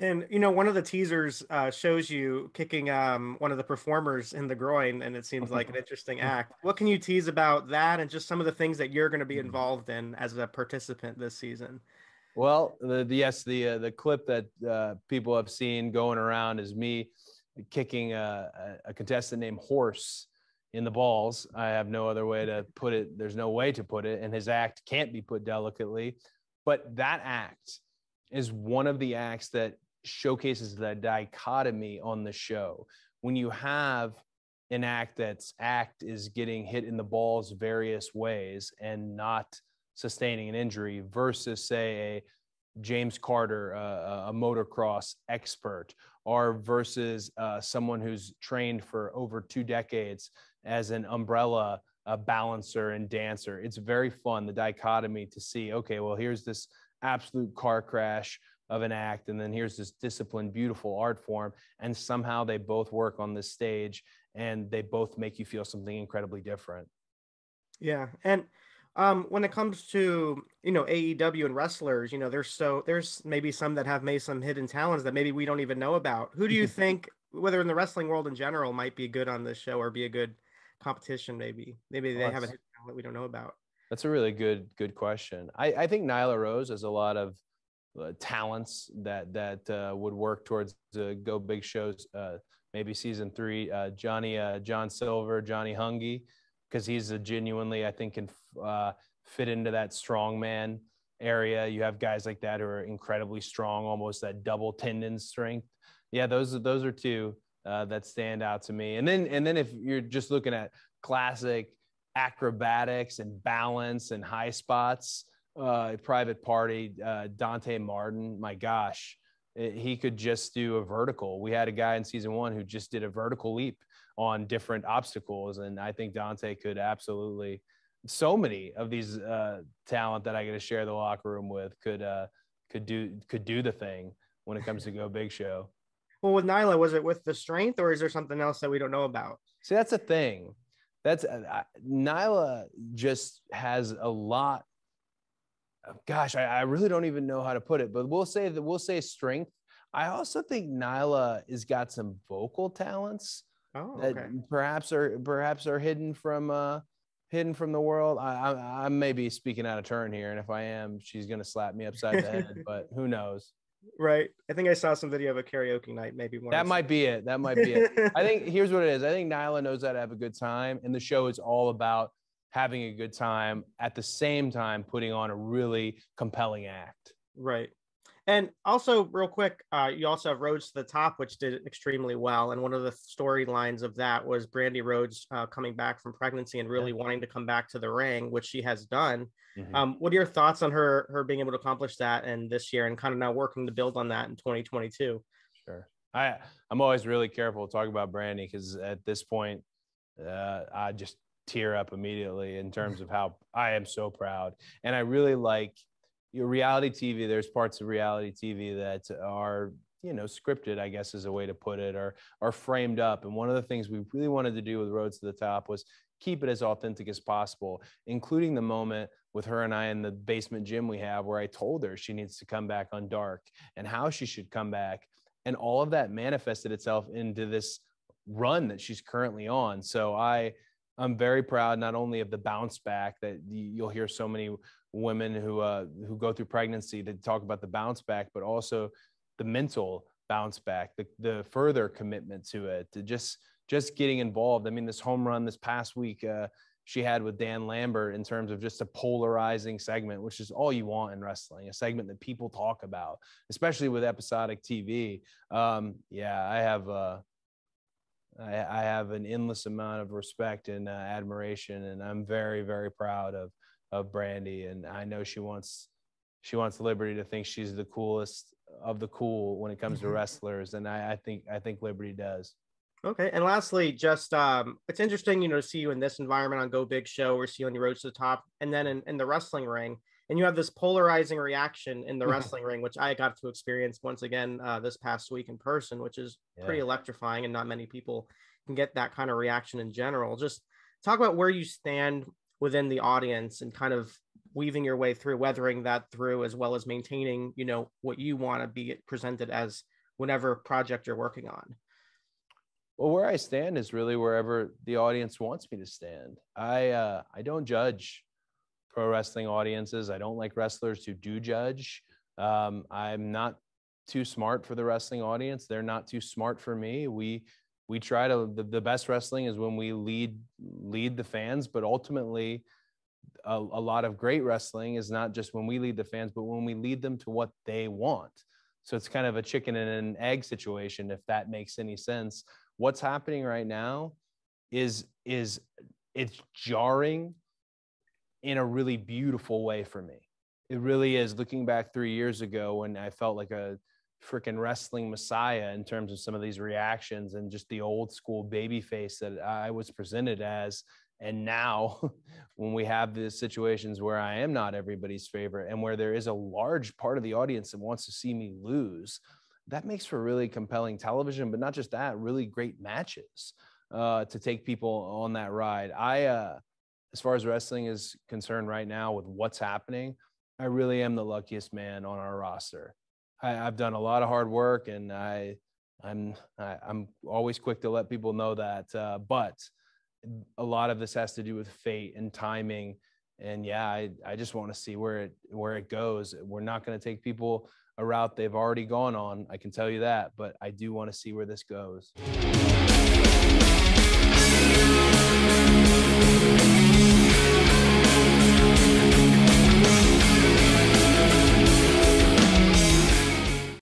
And one of the teasers shows you kicking one of the performers in the groin, and it seems like an interesting act. What can you tease about that, and just some of the things that you're going to be involved in as a participant this season? Well, the clip that people have seen going around is me kicking a contestant named Horse in the balls. I have no other way to put it. There's no way to put it, and his act can't be put delicately. But that act is one of the acts that showcases the dichotomy on the show. When you have an act is getting hit in the balls various ways and not sustaining an injury versus, say, a James Carter, a motocross expert, or versus someone who's trained for over 2 decades as an umbrella balancer and dancer. It's very fun, the dichotomy to see, okay, well, here's this absolute car crash of an act, and then here's this disciplined, beautiful art form, and somehow they both work on this stage, and they both make you feel something incredibly different. Yeah, and when it comes to AEW and wrestlers, there's maybe some that have made some hidden talents that maybe we don't even know about. Who do you think, whether in the wrestling world in general, might be good on this show or be a good competition? Maybe they Well, have a hidden talent we don't know about. that's a really good question. I think Nyla Rose has a lot of talents that would work towards the Go Big shows. Maybe season 3, John Silver, Johnny Hungy, because he's a genuinely, I think, can fit into that strongman area. You have guys like that who are incredibly strong, almost that double tendon strength. Yeah, those are two that stand out to me. And then if you're just looking at classic acrobatics and balance and high spots, Private Party, Dante Martin, my gosh, he could just do a vertical. We had a guy in season 1 who just did a vertical leap on different obstacles, and I think Dante could absolutely. So many of these talent that I get to share the locker room with could do the thing when it comes to Go Big show. Well, with Nyla, was it with the strength, or is there something else that we don't know about? See, that's a thing. That's Nyla just has a lot. Gosh, I really don't even know how to put it, but we'll say strength. I also think Nyla has got some vocal talents that Okay. perhaps are hidden from the world. I may be speaking out of turn here, and if I am, she's gonna slap me upside the head. But who knows? Right. I think I saw some video of a karaoke night, maybe one. That might be it. That might be it. I think here's what it is. I think Nyla knows how to have a good time, and the show is all about having a good time at the same time putting on a really compelling act. Right. And also, real quick, you also have Rhodes to the Top, which did extremely well. And one of the storylines of that was Brandy Rhodes coming back from pregnancy and really wanting to come back to the ring, which she has done. Mm-hmm. What are your thoughts on her being able to accomplish that and this year, and kind of now working to build on that in 2022? Sure. I'm always really careful to talk about Brandy because at this point, I just tear up immediately in terms of how I am so proud. And I really like your reality TV. There's parts of reality TV that are, scripted, I guess is a way to put it, or are framed up. And one of the things we really wanted to do with Roads to the Top was keep it as authentic as possible, including the moment with her and I in the basement gym we have where I told her she needs to come back on Dark and how she should come back. And all of that manifested itself into this run that she's currently on. So I'm very proud not only of the bounce back that you'll hear so many women who go through pregnancy to talk about the bounce back, but also the mental bounce back, the further commitment to it, to just getting involved. I mean, this home run this past week she had with Dan Lambert in terms of just a polarizing segment, which is all you want in wrestling, a segment that people talk about, especially with episodic TV. I have an endless amount of respect and admiration, and I'm very, very proud of Brandy. And I know she wants Liberty to think she's the coolest of the cool when it comes to wrestlers, and I think Liberty does. Okay. And lastly, just it's interesting, to see you in this environment on Go Big Show or see you on your Roads to the Top, and then in the wrestling ring, and you have this polarizing reaction in the wrestling ring, which I got to experience once again this past week in person, which is pretty electrifying, and not many people can get that kind of reaction in general. Just talk about where you stand within the audience and kind of weaving your way through, weathering that through, as well as maintaining, you know, what you want to be presented as whatever project you're working on? Well, where I stand is really wherever the audience wants me to stand. I don't judge pro wrestling audiences. I don't like wrestlers who do judge. I'm not too smart for the wrestling audience. They're not too smart for me. We try to, the best wrestling is when we lead the fans, but ultimately a lot of great wrestling is not just when we lead the fans, but when we lead them to what they want. So it's kind of a chicken and an egg situation, if that makes any sense. What's happening right now is it's jarring in a really beautiful way for me. It really is. Looking back 3 years ago when I felt like a freaking wrestling messiah in terms of some of these reactions and just the old school baby face that I was presented as. And now when we have these situations where I am not everybody's favorite and where there is a large part of the audience that wants to see me lose, that makes for really compelling television, but not just that, really great matches to take people on that ride. As far as wrestling is concerned right now with what's happening, I really am the luckiest man on our roster. I've done a lot of hard work, and I'm always quick to let people know that. But a lot of this has to do with fate and timing. And yeah, I just want to see where it goes. We're not going to take people a route they've already gone on, I can tell you that, but I do want to see where this goes.